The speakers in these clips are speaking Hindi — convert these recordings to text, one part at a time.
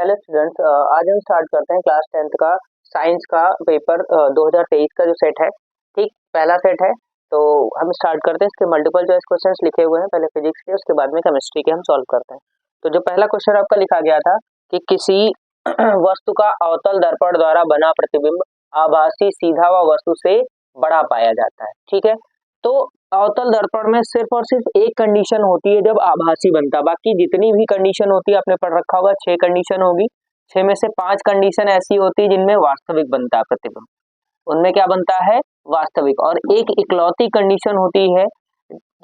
हेलो स्टूडेंट्स, आज हम स्टार्ट करते हैं क्लास 10th का साइंस का पेपर 2023 का जो सेट है। ठीक, पहला सेट है तो हम स्टार्ट करते हैं। इसके मल्टीपल चॉइस क्वेश्चंस लिखे हुए हैं, पहले फिजिक्स के, उसके बाद में केमिस्ट्री के हम सॉल्व करते हैं। तो जो पहला क्वेश्चन आपका लिखा गया था कि किसी वस्तु का अवतल दर्पण द्वारा बना प्रतिबिंब आभासी सीधा व वस्तु से बड़ा पाया जाता है। ठीक है, तो अवतल दर्पण में सिर्फ और सिर्फ एक कंडीशन होती है जब आभासी बनता है, बाकी जितनी भी कंडीशन होती है आपने पढ़ रखा होगा 6 कंडीशन होगी। 6 में से 5 कंडीशन ऐसी होती है जिनमें वास्तविक बनता है प्रतिबिंब, उनमें क्या बनता है, वास्तविक। और एक इकलौती कंडीशन होती है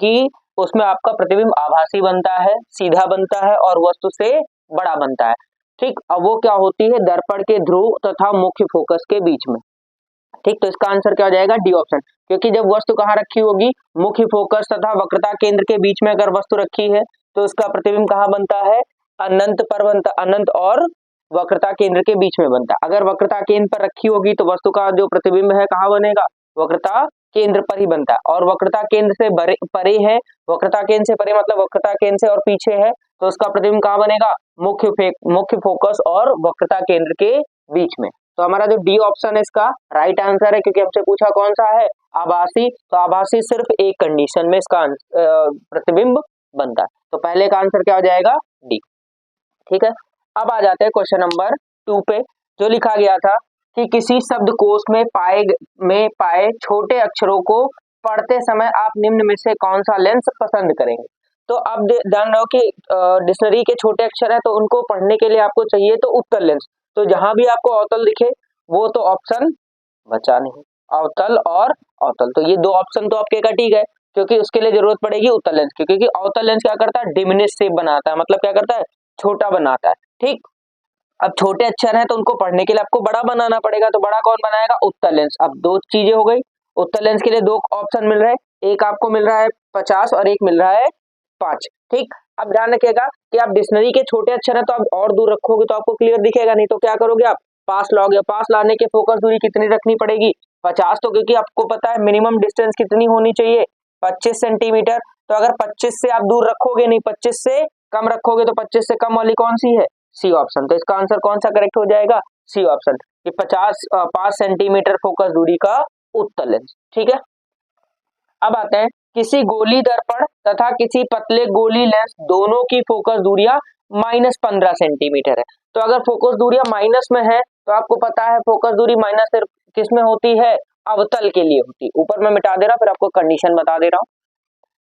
कि उसमें आपका प्रतिबिंब आभासी बनता है, सीधा बनता है और वस्तु से बड़ा बनता है। ठीक, अब वो क्या होती है, दर्पण के ध्रुव तथा मुख्य फोकस के बीच में। ठीक, तो इसका आंसर क्या हो जाएगा, डी ऑप्शन। क्योंकि जब वस्तु कहाँ रखी होगी, मुख्य फोकस तथा वक्रता केंद्र के बीच में अगर वस्तु रखी है तो उसका प्रतिबिंब कहाँ बनता है, अनंत पर बनता, अनंत और वक्रता केंद्र के बीच में बनता है। अगर वक्रता केंद्र पर रखी होगी तो वस्तु का जो प्रतिबिंब है कहाँ बनेगा, वक्रता केंद्र पर ही बनता है। और वक्रता केंद्र से परे है, वक्रता केंद्र से परे मतलब वक्रता केंद्र से और पीछे है, तो उसका प्रतिबिंब कहाँ बनेगा, मुख्य फोकस और वक्रता केंद्र के बीच में। तो हमारा जो डी ऑप्शन है इसका राइट आंसर है, क्योंकि हमसे पूछा कौन सा है, आभासी। तो आभासी सिर्फ एक कंडीशन में इसका प्रतिबिंब बनता है। तो पहले का आंसर क्या हो जाएगा, डी। ठीक है, अब आ जाते हैं क्वेश्चन नंबर 2 पे, जो लिखा गया था कि किसी शब्दकोश में पाए छोटे अक्षरों को पढ़ते समय आप निम्न में से कौन सा लेंस पसंद करेंगे। तो अब ध्यान रहो कि डिक्शनरी के छोटे अक्षर है तो उनको पढ़ने के लिए आपको चाहिए तो उत्तल लेंस। तो जहां भी आपको अवतल दिखे वो तो ऑप्शन बचा नहीं, अवतल और अवतल, तो ये दो ऑप्शन तो आपके कट ही गए, क्योंकि उसके लिए जरूरत पड़ेगी उत्तल लेंस की, क्योंकि अवतल लेंस क्या करता है, डिमिनिश शेप बनाता है, मतलब क्या करता है, छोटा बनाता है। ठीक, अब छोटे अक्षर है तो उनको पढ़ने के लिए आपको बड़ा बनाना पड़ेगा, तो बड़ा कौन बनाएगा, उत्तल लेंस। अब दो चीजें हो गई, उत्तल लेंस के लिए दो ऑप्शन मिल रहे हैं, एक आपको मिल रहा है 50 और एक मिल रहा है 5। ठीक, अब ध्यान रखिएगा कि आप डिक्शनरी के छोटे अक्षर है तो आप और दूर रखोगे तो आपको क्लियर दिखेगा नहीं, तो क्या करोगे, आप पास लाओगे। पास लाने के फोकस दूरी कितनी रखनी पड़ेगी, 50। तो क्योंकि आपको पता है मिनिमम डिस्टेंस कितनी होनी चाहिए, 25 सेंटीमीटर। तो अगर 25 से आप दूर रखोगे नहीं, 25 से कम रखोगे, तो 25 से कम वाली कौन सी है, सी ऑप्शन। तो इसका आंसर कौन सा करेक्ट हो जाएगा, सी ऑप्शन, कि 5 सेंटीमीटर फोकस दूरी का उत्तल लेंस। ठीक है, अब आते हैं किसी गोली दर्पण तथा किसी पतले गोली लेंस दोनों की फोकस दूरियां -15 सेंटीमीटर है। तो अगर फोकस दूरियां माइनस में है तो आपको पता है फोकस दूरी माइनस सिर्फ किस में होती है, अवतल के लिए होती है। ऊपर मैं मिटा दे रहा, फिर आपको कंडीशन बता दे रहा हूँ,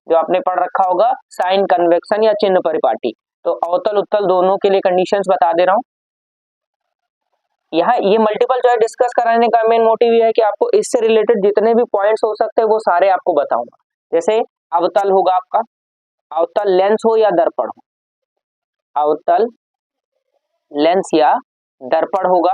जो आपने पढ़ रखा होगा साइन कन्वेक्शन या चिन्ह परिपाटी। तो अवतल उत्तल दोनों के लिए कंडीशंस बता दे रहा हूँ। यहाँ ये मल्टीपल चॉइस डिस्कस कराने का मेन मोटिव ये है कि आपको इससे रिलेटेड जितने भी पॉइंट्स हो सकते हैं वो सारे आपको बताऊंगा। जैसे अवतल होगा आपका, अवतल लेंस हो या दर्पण हो, अवतल लेंस या दर्पण होगा,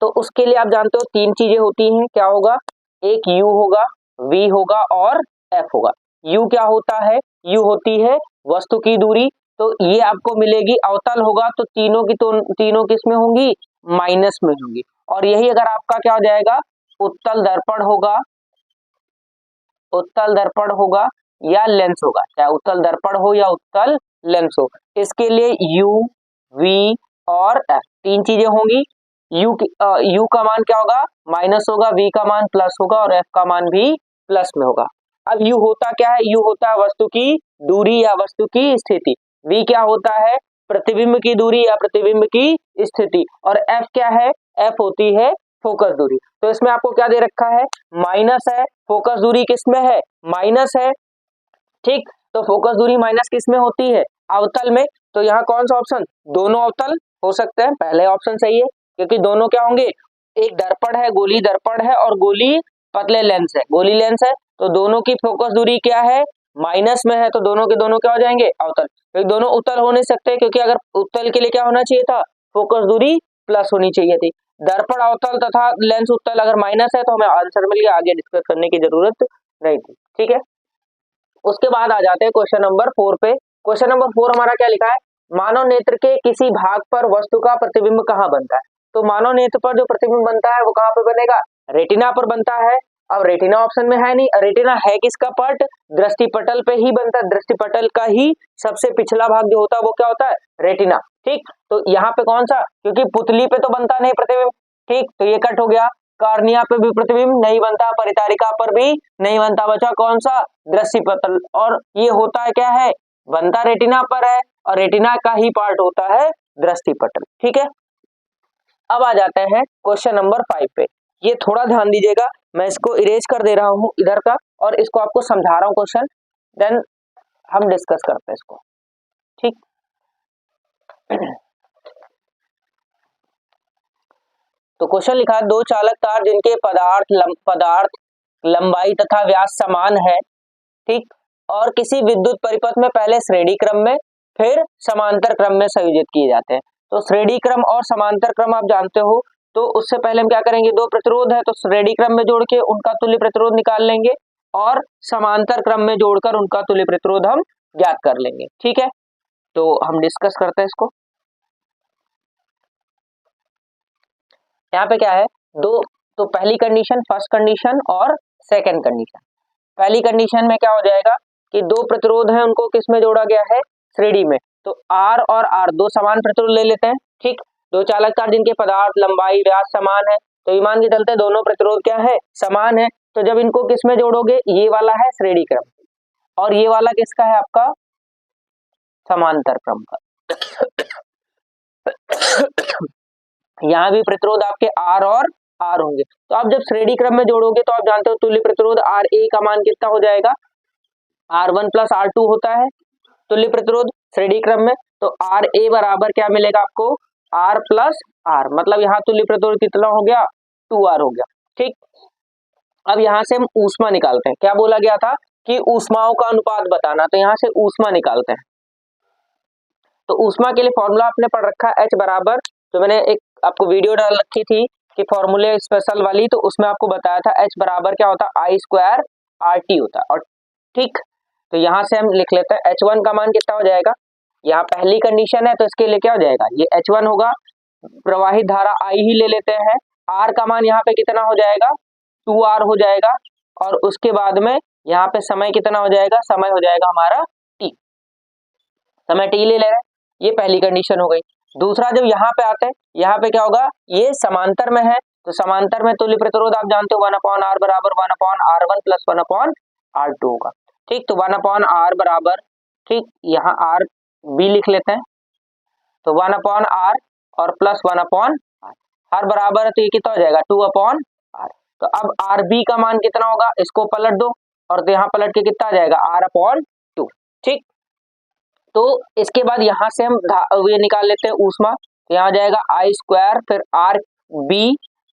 तो उसके लिए आप जानते हो 3 चीजें होती हैं, क्या होगा, एक U होगा, V होगा और F होगा। U क्या होता है, U होती है वस्तु की दूरी, तो ये आपको मिलेगी। अवतल होगा तो तीनों किस में होंगी, माइनस में होंगी। और यही अगर आपका क्या हो जाएगा, उत्तल दर्पण होगा, उत्तल दर्पण होगा या लेंस होगा, चाहे उत्तल दर्पण हो या उत्तल लेंस हो, इसके लिए U, V और F 3 चीजें होंगी। U का मान क्या होगा, माइनस होगा, V का मान प्लस होगा और F का मान भी प्लस में होगा। अब U होता क्या है, U होता है वस्तु की दूरी या वस्तु की स्थिति, V क्या होता है, प्रतिबिंब की दूरी या प्रतिबिंब की स्थिति, और F क्या है, F होती है फोकस दूरी। तो इसमें आपको क्या दे रखा है, माइनस है, फोकस दूरी किस में है, माइनस है। ठीक, तो फोकस दूरी माइनस किस में होती है, अवतल में। तो यहाँ कौन सा ऑप्शन, दोनों अवतल हो सकते हैं, पहले ऑप्शन सही है, क्योंकि दोनों क्या होंगे, एक दर्पण है, गोली दर्पण है और गोली पतले लेंस है, गोली लेंस है, तो दोनों की फोकस दूरी क्या है, माइनस में है, तो दोनों के दोनों क्या हो जाएंगे, अवतल। क्योंकि दोनों उत्तल हो नहीं सकते, क्योंकि अगर उत्तल के लिए क्या होना चाहिए था, फोकस दूरी प्लस होनी चाहिए थी। दर्पण अवतल तथा लेंस उत्तल अगर माइनस है तो हमें आंसर मिल गया, आगे डिस्कस करने की जरूरत नहीं थी। ठीक है, उसके बाद आ जाते हैं क्वेश्चन नंबर 4 पे। क्वेश्चन नंबर 4 हमारा क्या लिखा है, मानव नेत्र के किसी भाग पर वस्तु का प्रतिबिंब कहाँ बनता है। तो मानव नेत्र पर जो प्रतिबिंब बनता है वो कहाँ पे बनेगा, रेटिना पर बनता है। अब रेटिना ऑप्शन में है नहीं, रेटिना है किसका पार्ट, दृष्टि पटल पे ही बनता है, दृष्टि पटल का ही सबसे पिछला भाग जो होता है वो क्या होता है, रेटिना। ठीक, तो यहाँ पे कौन सा, क्योंकि पुतली पे तो बनता नहीं प्रतिबिंब, ठीक, तो ये कट हो गया। कार्निया पे भी प्रतिबिंब नहीं बनता, परितारिका पर भी नहीं बनता, बचा कौन सा, दृष्टि पटल। और ये होता है क्या है, बनता रेटिना पर है और रेटिना का ही पार्ट होता है दृष्टि पटल। ठीक है, अब आ जाते हैं क्वेश्चन नंबर 5 पे। ये थोड़ा ध्यान दीजिएगा, मैं इसको इरेज कर दे रहा हूं इधर का और इसको आपको समझा रहा हूं क्वेश्चन, देन हम डिस्कस करते हैं इसको। ठीक, तो क्वेश्चन लिखा है, दो चालक तार जिनके पदार्थ लंबाई तथा व्यास समान है, ठीक, और किसी विद्युत परिपथ में पहले श्रेणी क्रम में फिर समांतर क्रम में संयोजित किए जाते हैं। तो श्रेणी क्रम और समांतर क्रम आप जानते हो, तो उससे पहले हम क्या करेंगे, दो प्रतिरोध है तो श्रेणी क्रम में जोड़ के उनका तुल्य प्रतिरोध निकाल लेंगे और समांतर क्रम में जोड़कर उनका तुल्य प्रतिरोध हम ज्ञात कर लेंगे। ठीक है, तो हम डिस्कस करते हैं इसको। यहाँ पे क्या है, दो, तो पहली कंडीशन, फर्स्ट कंडीशन और सेकंड कंडीशन। पहली कंडीशन में क्या हो जाएगा कि दो प्रतिरोध हैं, उनको किस में जोड़ा गया है, श्रेणी में, तो R और R दो समान प्रतिरोध ले लेते हैं। ठीक, दो चालक तार जिनके पदार्थ लंबाई व्यास समान है, तो ईमान के चलते दोनों प्रतिरोध क्या है, समान है। तो जब इनको किस में जोड़ोगे, ये वाला है श्रेणी क्रम और ये वाला किसका है, आपका समांतर क्रम का। यहाँ भी प्रतिरोध आपके R और R होंगे। तो आप जब श्रेणी क्रम में जोड़ोगे तो आप जानते हो तुल्य प्रतिरोध RA का मान कितना हो जाएगा, R1 प्लस R2 होता है तुल्य प्रतिरोध श्रेणी क्रम में। तो RA बराबर क्या मिलेगा आपको, R प्लस R, मतलब यहाँ तुल्य प्रतिरोध कितना हो गया, 2R हो गया। ठीक, अब यहाँ से हम ऊष्मा निकालते हैं। क्या बोला गया था कि ऊष्माओं का अनुपात बताना, तो यहाँ से ऊष्मा निकालते हैं। तो ऊष्मा के लिए फॉर्मूला आपने पढ़ रखा है, H बराबर, जो मैंने एक आपको वीडियो डाल रखी थी कि फॉर्मूले स्पेशल वाली, तो उसमें आपको बताया था H बराबर क्या होता है, I स्क्वायर RT होता है। और ठीक, तो यहाँ से हम लिख लेते हैं H1 का मान कितना हो जाएगा, यहाँ पहली कंडीशन है तो इसके लिए क्या हो जाएगा, ये H1 होगा, प्रवाहित धारा I ही ले लेते हैं। R का मान यहाँ पे कितना हो जाएगा, 2R हो जाएगा, और उसके बाद में यहाँ पे समय कितना हो जाएगा, समय हो जाएगा हमारा T, समय T ले रहे हैं, ये पहली कंडीशन हो गई। दूसरा, जब यहाँ पे आते हैं, यहाँ पे क्या होगा, ये समांतर में है, तो समांतर में तुल्य प्रतिरोध आप जानते हो 1/R बराबर 1/R1 प्लस 1/R2 होगा। ठीक, तो 1/R बराबर, ठीक, यहाँ R B लिख लेते हैं, तो 1/R और प्लस 1/R, हर बराबर है तो ये कितना हो जाएगा, 2/R। तो अब RB का मान कितना होगा, इसको पलट दो और यहाँ पलट के कितना आ जाएगा, R/2। ठीक, तो इसके बाद यहाँ से हम ये निकाल लेते हैं ऊष्मा, तो यहाँ जाएगा I स्क्वायर, फिर RB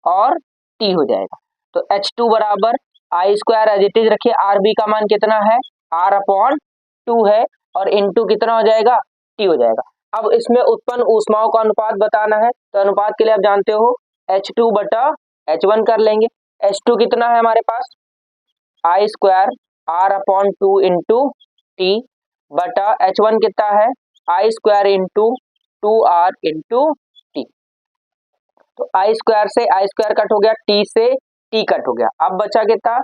और T हो जाएगा। तो H2 बराबर I square as it is रखिए, RB का मान कितना है, R/2 है, और इनटू कितना हो जाएगा, T हो जाएगा। अब इसमें उत्पन्न ऊष्माओं का अनुपात बताना है, तो अनुपात के लिए आप जानते हो H2 बटा H1 कर लेंगे। H2 कितना है हमारे पास, I square R/2 into T बटा H1 कितना है, I square into 2R into T। तो I स्क्वायर से I स्क्वायर कट हो गया, T से T कट हो गया, अब बचा कितना,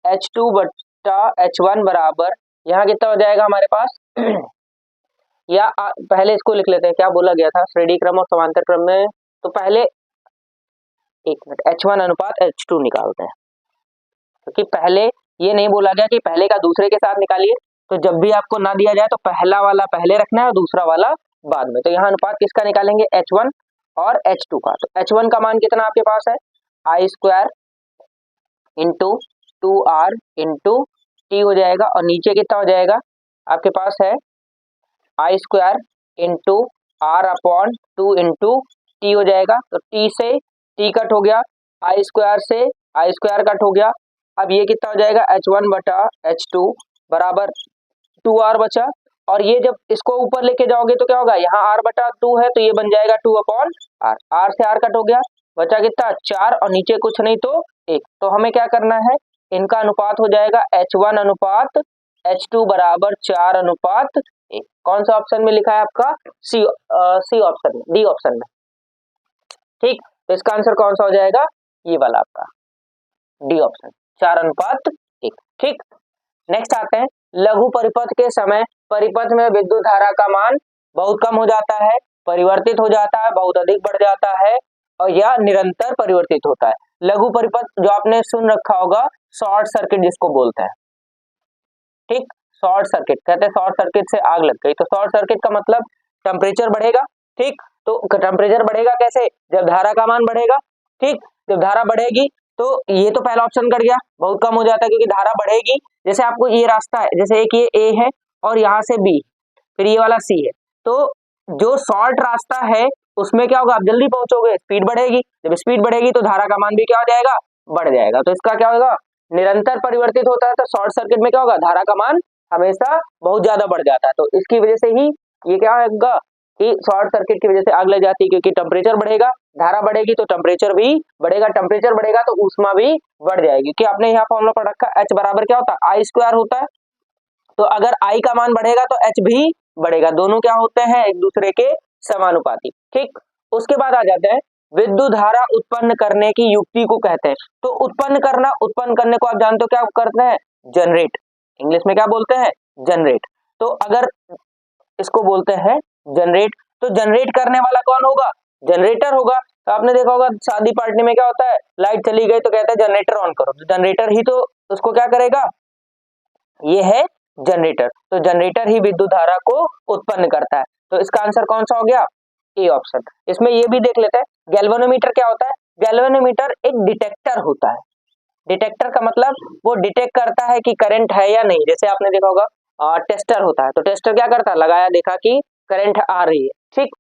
H2 बटा H1 बराबर, यहाँ कितना हो जाएगा हमारे पास या पहले इसको लिख लेते हैं, क्या बोला गया था, श्रेणी क्रम और समांतर क्रम में, तो पहले एक मिनट H1 अनुपात H2 निकालते हैं, क्योंकि पहले ये नहीं बोला गया कि पहले का दूसरे के साथ निकालिए, तो जब भी आपको ना दिया जाए तो पहला वाला पहले रखना है और दूसरा वाला बाद में। तो यहाँ अनुपात किसका निकालेंगे, H1 और H2 का। तो H1 का मान कितना आपके पास है, I square into 2R into T हो जाएगा, और नीचे कितना हो जाएगा आपके पास है I square into R/2 into T हो जाएगा। तो T से T कट हो गया, I स्क्वायर से I स्क्वायर कट हो गया, अब ये कितना हो जाएगा, H1 बटा H2 बराबर 2R बचा, और ये जब इसको ऊपर लेके जाओगे तो क्या होगा, यहाँ R/2 है तो ये बन जाएगा 2/R, R से R कट हो गया, बचा कितना 4, और नीचे कुछ नहीं तो 1। तो हमें क्या करना है, इनका अनुपात हो जाएगा H1 अनुपात H2 बराबर 4/1। कौन सा ऑप्शन में लिखा है आपका, सी ऑप्शन में, डी ऑप्शन में। ठीक, तो इसका आंसर कौन सा हो जाएगा, ये वाला आपका डी ऑप्शन, 4/1। ठीक, नेक्स्ट आते हैं, लघु परिपथ के समय परिपथ में विद्युत धारा का मान बहुत कम हो जाता है, परिवर्तित हो जाता है, बहुत अधिक बढ़ जाता है, और या निरंतर परिवर्तित होता है। लघु परिपथ जो आपने सुन रखा होगा, शॉर्ट सर्किट जिसको बोलते हैं, ठीक, शॉर्ट सर्किट कहते हैं, शॉर्ट सर्किट से आग लग गई। तो शॉर्ट सर्किट का मतलब टेम्परेचर बढ़ेगा, ठीक, तो टेम्परेचर बढ़ेगा कैसे, जब धारा का मान बढ़ेगा, ठीक, जब धारा बढ़ेगी तो ये तो पहला ऑप्शन कट गया, बहुत कम हो जाता है क्योंकि धारा बढ़ेगी। जैसे आपको ये रास्ता है, जैसे एक ये ए है और यहाँ से बी, फिर ये वाला सी है, तो जो शॉर्ट रास्ता है उसमें क्या होगा, आप जल्दी पहुंचोगे, स्पीड बढ़ेगी, जब स्पीड बढ़ेगी तो धारा का मान भी क्या हो जाएगा, बढ़ जाएगा। तो इसका क्या होगा, निरंतर परिवर्तित होता है, तो शॉर्ट सर्किट में क्या होगा, धारा का मान हमेशा बहुत ज्यादा बढ़ जाता है। तो इसकी वजह से ही ये क्या होगा कि शॉर्ट सर्किट की वजह से आग लग जाती है, क्योंकि टेम्परेचर बढ़ेगा, धारा बढ़ेगी तो टेम्परेचर भी बढ़ेगा, टेम्परेचर बढ़ेगा तो ऊष्मा भी बढ़ जाएगी। कि आपने यहाँ फॉर्मूला पढ़ रखा है, H बराबर क्या होता है, आई स्क्वायर होता है, तो अगर आई का मान बढ़ेगा तो H भी बढ़ेगा, दोनों क्या होते हैं, एक दूसरे के समानुपाती, ठीक। उसके बाद आ जाते हैं विद्युत धारा उत्पन्न करने की युक्ति को कहते हैं। तो उत्पन्न करना, उत्पन्न करने को आप जानते हो क्या करते हैं, जनरेट, इंग्लिश में क्या बोलते हैं, जनरेट। तो अगर इसको बोलते हैं जनरेट, तो जनरेट करने वाला कौन होगा, जनरेटर होगा। तो आपने देखा होगा शादी पार्टी में क्या होता है, लाइट चली गई तो कहता है जनरेटर ऑन करो, तो जनरेटर ही तो उसको क्या करेगा, ये है जनरेटर। तो जनरेटर ही विद्युत धारा को उत्पन्न करता है। तो इसका आंसर कौन सा हो गया, ए ऑप्शन। इसमें ये भी देख लेते हैं, गैल्वेनोमीटर क्या होता है, गैल्वेनोमीटर एक डिटेक्टर होता है। डिटेक्टर का मतलब वो डिटेक्ट करता है कि करंट है या नहीं। जैसे आपने देखा होगा टेस्टर होता है, तो टेस्टर क्या करता है, लगाया, देखा कि करंट आ रही है, ठीक।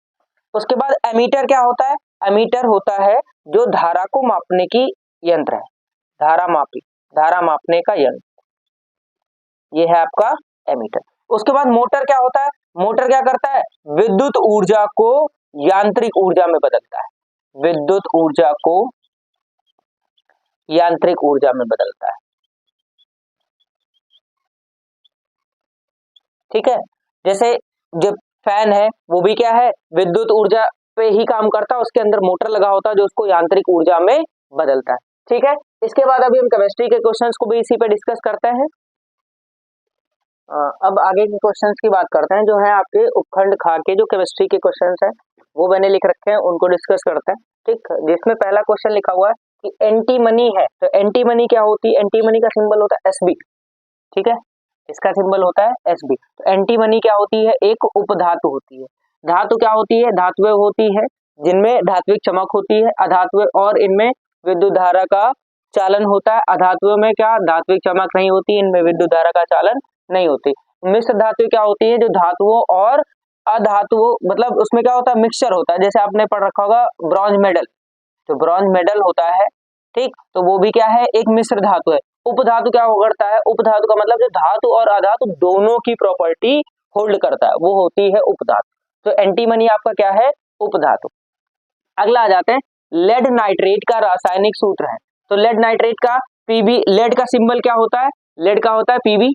उसके बाद एमीटर क्या होता है, एमीटर होता है जो धारा को मापने की यंत्र है, धारा मापने का यंत्र, ये है आपका एमीटर। उसके बाद मोटर क्या होता है, मोटर क्या करता है, विद्युत ऊर्जा को यांत्रिक ऊर्जा में बदलता है, विद्युत ऊर्जा को यांत्रिक ऊर्जा में बदलता है, ठीक है। जैसे जो फैन है वो भी क्या है, विद्युत ऊर्जा पे ही काम करता है, उसके अंदर मोटर लगा होता है जो उसको यांत्रिक ऊर्जा में बदलता है, ठीक है। इसके बाद अभी हम केमिस्ट्री के क्वेश्चंस को भी इसी पे डिस्कस करते हैं। अब आगे के क्वेश्चंस की बात करते हैं, जो है आपके उपखंड खा के जो केमिस्ट्री के क्वेश्चंस हैं वो मैंने लिख रखे हैं, उनको डिस्कस करते हैं, ठीक। जिसमें पहला क्वेश्चन लिखा हुआ है कि एंटी मनी है, तो एंटी मनी क्या होती है, एंटी मनी का सिंबल होता है एसबी, ठीक है, इसका सिंबल होता है एसबी। तो एंटी मनी क्या होती है, एक उपधातु होती है। धातु क्या होती है, धातुएं होती है जिनमें धात्विक चमक होती है, अधातुएं, और इनमें विद्युत धारा का चालन होता है। अधातुओं में क्या धात्विक चमक नहीं होती, इनमें विद्युत धारा का चालन नहीं होती। मिश्र धातु क्या होती है, जो धातुओं और अधातुओं, मतलब उसमें क्या होता है, मिक्सचर होता है। जैसे आपने पढ़ रखा होगा ब्रॉन्ज मेडल, जो ब्रॉन्ज मेडल होता है, ठीक, तो वो भी क्या है, एक मिश्र धातु है। उपधातु क्या करता है, उपधातु का मतलब जो धातु और अधातु दोनों की प्रॉपर्टी होल्ड करता है, वो होती है उपधातु। तो एंटीमनी आपका क्या है, उपधातु। अगला आ जाते हैं, लेड नाइट्रेट का रासायनिक सूत्र है। तो लेड नाइट्रेट का पीबी, लेड का सिंबल क्या होता है, लेड का होता है पीबी,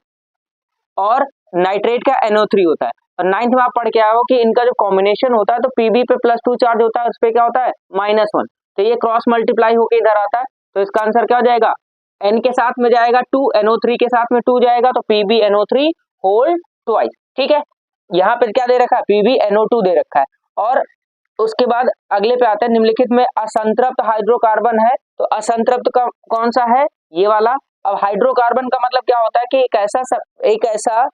और नाइट्रेट का NO3 होता है। और नाइन्थ में आप पढ़ के आए हो कि इनका जो कॉम्बिनेशन होता है, तो पीबी पे +2 चार्ज होता है, उस पे क्या होता है -1, तो ये क्रॉस मल्टीप्लाई होके इधर आता है। तो इसका आंसर क्या हो जाएगा, N के साथ में जाएगा 2, NO3 के साथ में 2 जाएगा, तो PbNO3 होल ट्वाइस, ठीक है। यहाँ पे क्या दे रखा है, PbNO2 दे रखा है। और उसके बाद अगले पे आते हैं, निम्नलिखित में असंतृप्त हाइड्रोकार्बन है, तो असंतृप्त का कौन सा है, ये वाला। अब हाइड्रोकार्बन का मतलब क्या होता है कि एक ऐसा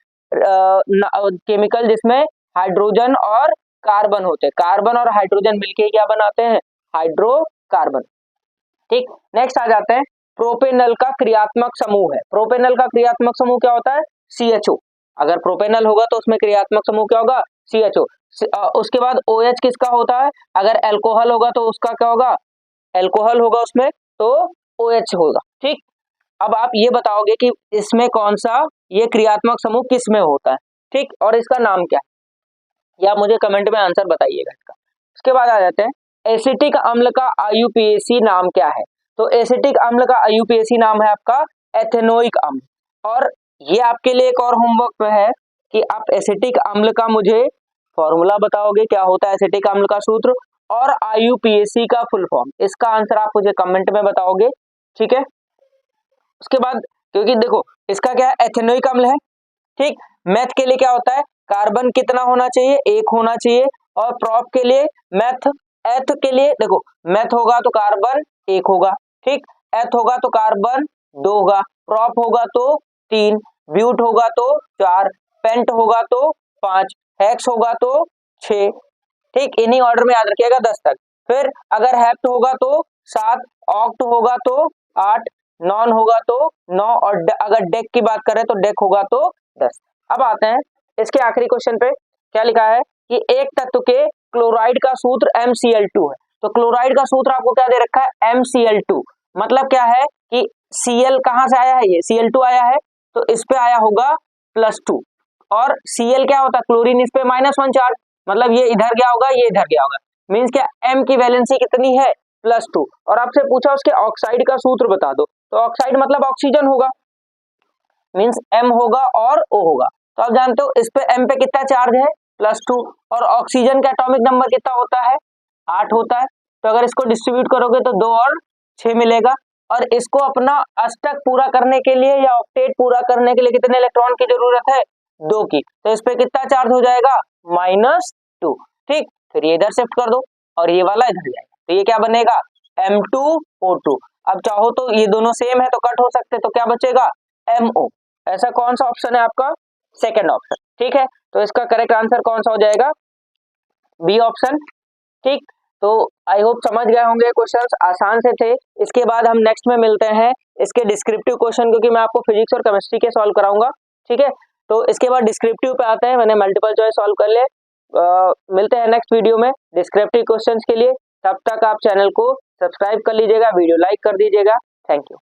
केमिकल जिसमें हाइड्रोजन और कार्बन होते हैं, कार्बन और हाइड्रोजन मिलके क्या बनाते हैं, हाइड्रोकार्बन, ठीक। नेक्स्ट आ जाते हैं, प्रोपेनल का क्रियात्मक समूह है। प्रोपेनल का क्रियात्मक समूह क्या होता है, CHO। अगर प्रोपेनल होगा तो उसमें क्रियात्मक समूह क्या होगा, CHO। उसके बाद OH किसका होता है, अगर अल्कोहल होगा तो उसका क्या होगा, अल्कोहल होगा उसमें, तो OH होगा, ठीक। अब आप ये बताओगे कि इसमें कौन सा ये क्रियात्मक समूह किस में होता है, ठीक, और इसका नाम क्या है, या मुझे कमेंट में आंसर बताइएगा इसका। उसके बाद आ जाते हैं, एसिटिक अम्ल का IUPAC नाम क्या है। तो एसिटिक अम्ल का IUPAC नाम है आपका एथेनोइक अम्ल। और ये आपके लिए एक और होमवर्क है कि आप एसिटिक अम्ल का मुझे फॉर्मूला बताओगे, क्या होता है एसिटिक अम्ल का सूत्र, और IUPAC का फुल फॉर्म, इसका आंसर आप मुझे कमेंट में बताओगे, ठीक है। उसके बाद, क्योंकि देखो इसका क्या है, एथेनोइक अम्ल है, ठीक। मैथ के लिए क्या होता है, कार्बन कितना होना चाहिए, 1 होना चाहिए, और प्रोप के लिए मेथ, एथ के लिए देखो मेथ होगा तो कार्बन 1 होगा, ठीक, एथ होगा तो कार्बन 2 होगा, प्रोप होगा तो 3, ब्यूट होगा तो 4, पेंट होगा तो 5, हेक्स होगा तो 6, ठीक, इन्हीं ऑर्डर में याद रखिएगा 10 तक। फिर अगर हेप्ट होगा तो 7, ऑक्ट होगा तो 8, नॉन होगा तो 9 और अगर डेक की बात करें तो डेक होगा तो 10। अब आते हैं इसके आखिरी क्वेश्चन पे, क्या लिखा है कि एक तत्व के क्लोराइड का सूत्र MCl2 है। तो क्लोराइड का सूत्र आपको क्या दे रखा है MCl2, मतलब क्या है कि Cl कहां से आया है, ये Cl2 आया है तो इस पे आया होगा +2 और Cl क्या होता है क्लोरीन, इस पे -1 चार्ज, मतलब ये इधर गया होगा ये इधर गया होगा, मींस क्या M की वैलेंसी कितनी है +2। और आपसे पूछा उसके ऑक्साइड का सूत्र बता दो, तो ऑक्साइड मतलब ऑक्सीजन होगा, मींस M होगा और O होगा। तो आप जानते हो इस पे M पे कितना चार्ज है +2 और ऑक्सीजन का एटॉमिक नंबर कितना होता है 8 होता है। तो अगर इसको डिस्ट्रीब्यूट करोगे तो 2 और 6 मिलेगा और इसको अपना अष्टक पूरा करने के लिए या ऑक्टेट पूरा करने के लिए कितने इलेक्ट्रॉन की जरूरत है 2 की, तो इस पे कितना चार्ज हो जाएगा -2, ठीक, फिर ये इधर शिफ्ट कर दो और ये वाला इधर जाएगा तो ये क्या बनेगा M2O2। अब चाहो तो ये दोनों सेम है तो कट हो सकते, तो क्या बचेगा MO। ऐसा कौन सा ऑप्शन है आपका सेकंड ऑप्शन, ठीक है, तो इसका करेक्ट आंसर कौन सा हो जाएगा बी ऑप्शन, ठीक। तो आई होप समझ गए होंगे, क्वेश्चंस आसान से थे। इसके बाद हम नेक्स्ट में मिलते हैं इसके डिस्क्रिप्टिव क्वेश्चन, क्योंकि मैं आपको फिजिक्स और केमिस्ट्री के सॉल्व कराऊंगा, ठीक है। तो इसके बाद डिस्क्रिप्टिव पे आते हैं, मैंने मल्टीपल चॉइस सॉल्व कर लिए। मिलते हैं नेक्स्ट वीडियो में डिस्क्रिप्टिव क्वेश्चंस के लिए, तब तक आप चैनल को सब्सक्राइब कर लीजिएगा, वीडियो लाइक कर दीजिएगा, थैंक यू।